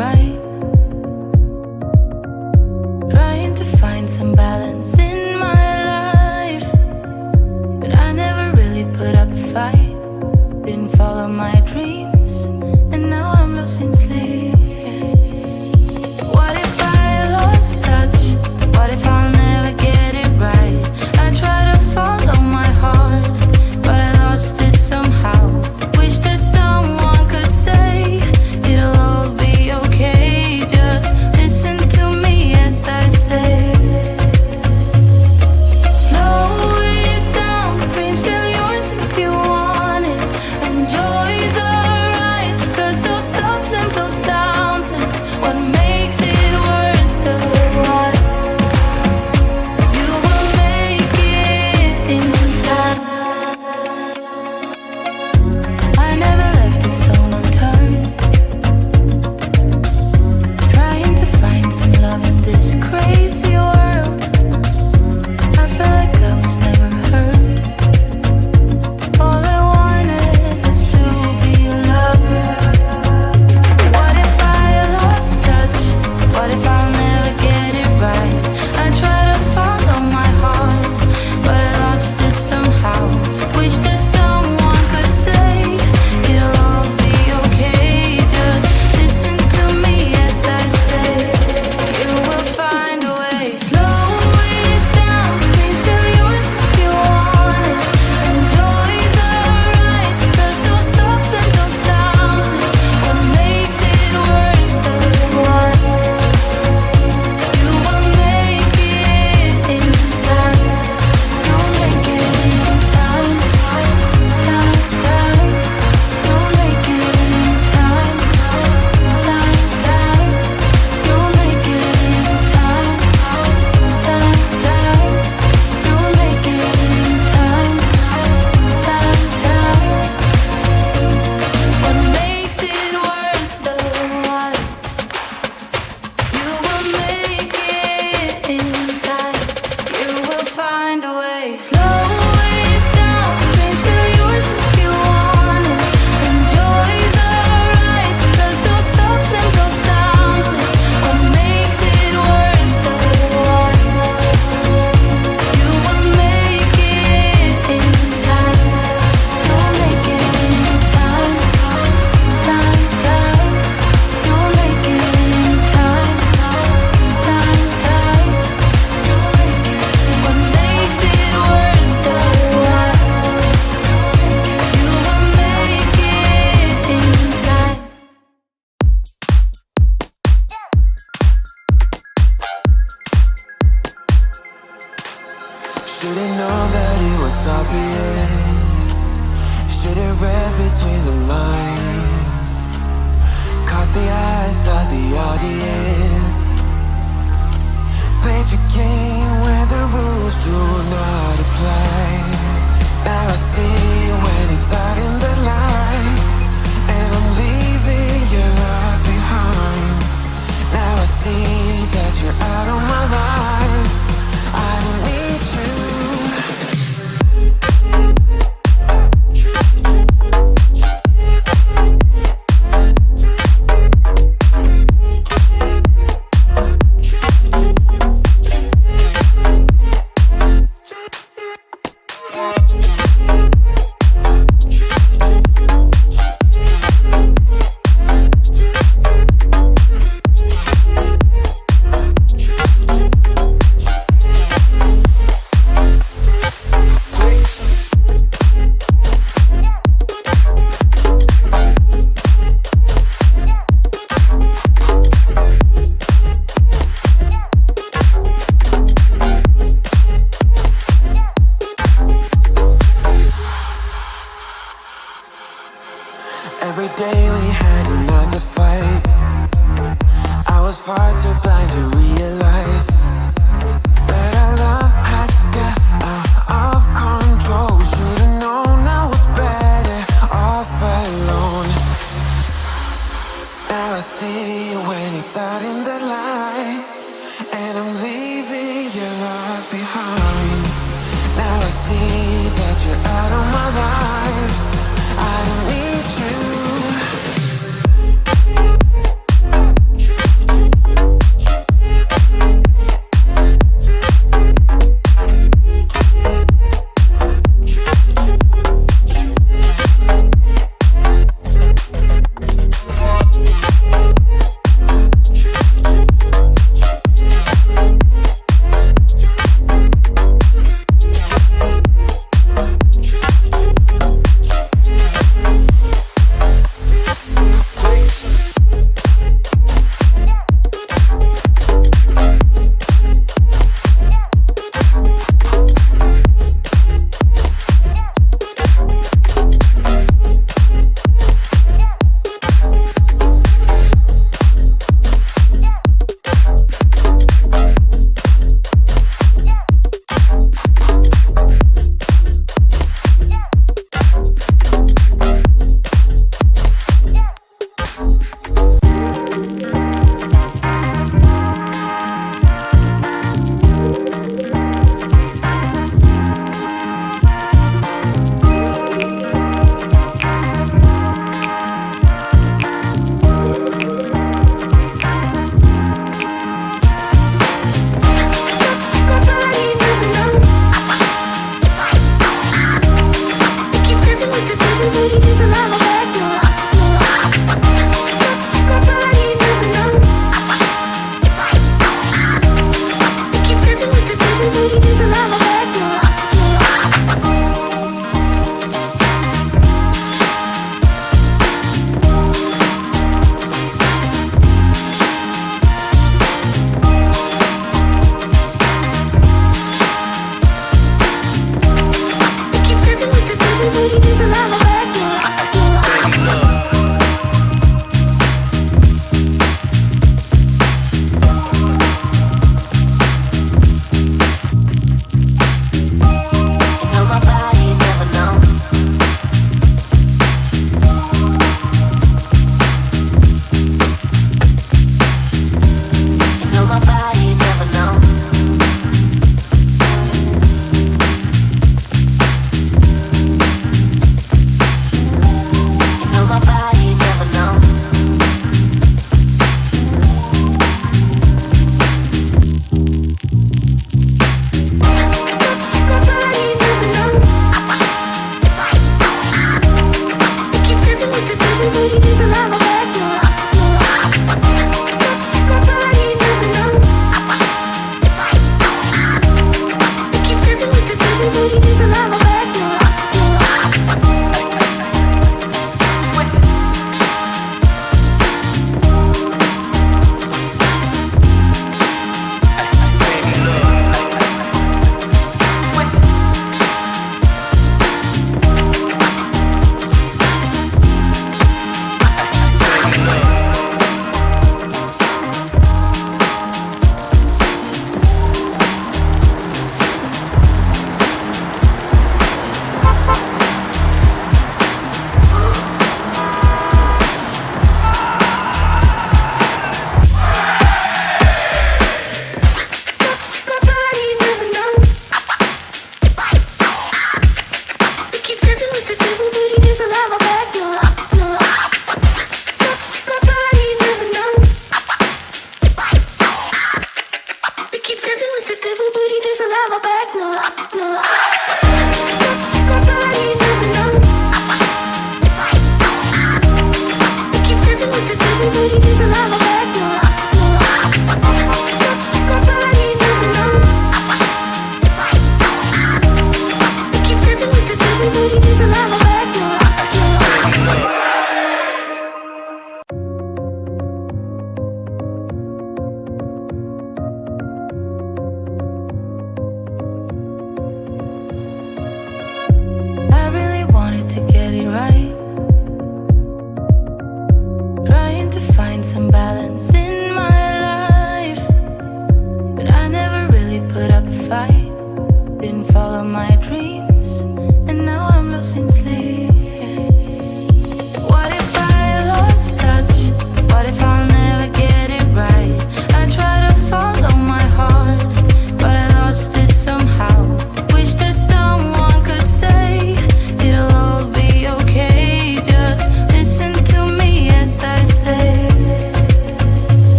right. Trying to find some balance in my life, but I never really put up a fight. Didn't follow my dreams, and now I'm losing sleep. What if I lost touch? What if I'll never get it right? I try to follow my heart, but I lost it somehow. Wish that someone could say it'll all be okay. Just listen to me as I say. Slow it down, dreams still yours if you want it. Enjoy the ride, 'cause those ups and those downs is what makes it worth the while. You will make it in time. I never left a stone unturned, trying to find some love in this crazy world. I felt like I was never heard. All I wanted was to be loved. What if I lost touch? What if I'll never get it right? I try to follow my heart, but I lost it somehow. Wish that someone could say it'll all be okay. Just listen to me as I say. You will find a way. Slow it down, dreams still yours if you want it. Enjoy the ride, 'cause those ups and those downs is what makes it worth the while. You will make it in time. You'll make it in time. Time, time. You'll make it in time. Time, time. You'll make it in time. Time, time. You'll make it in time. Time, time. What makes it worth the while. You will make it in time. You will find a way. Slow it down, dreams still yours if you want it. Enjoy the ride, 'cause those ups and those downs is what makes it worth the while. You will make it in time. You'll make it in time. Time, time. You'll make it in time. Time, time. You'll make it. What makes it worth the while. You will make it in time. Should've known that it was obvious. Should've read between the lines. Caught the eyes of the audience. Played your game where the rules do not apply. Now I see when it's out in the light, and I'm leaving your love behind. Now I see that you're out of my life. I don't need you. Every day we had another fight. I was far too blind to realize that our love had got out of control. Should've known I was better off alone. Now I see when it's out in the light, and I'm leaving your love behind. Now I see that you're out of my life. I don't need you.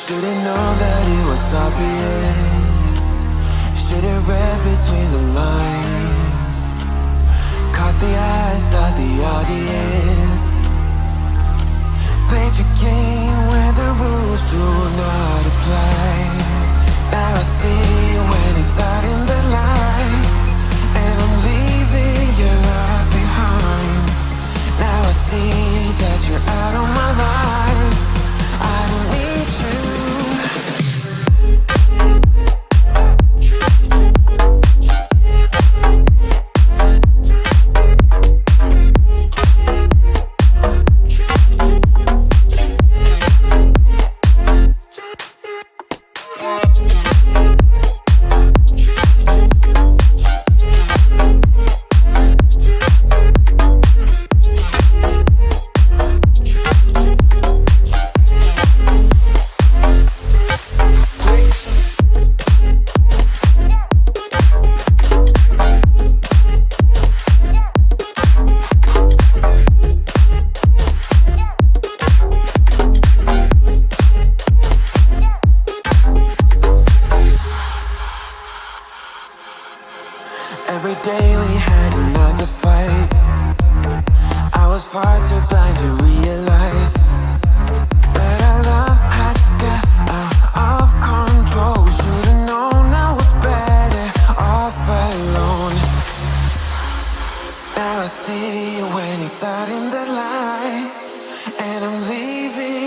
Should've known that it was obvious. Should've read between the lines. Caught the eyes of the audience. Played your game where the rules do not apply. Now I see when it's out in the light. And I'm leaving your love behind. Now I see that you're out of my life. I don't need you. Every day we had another fight. I was far too blind to realize that our love had got out of control. Should've known I was better off alone. Now I see when it's out in the light. And I'm leaving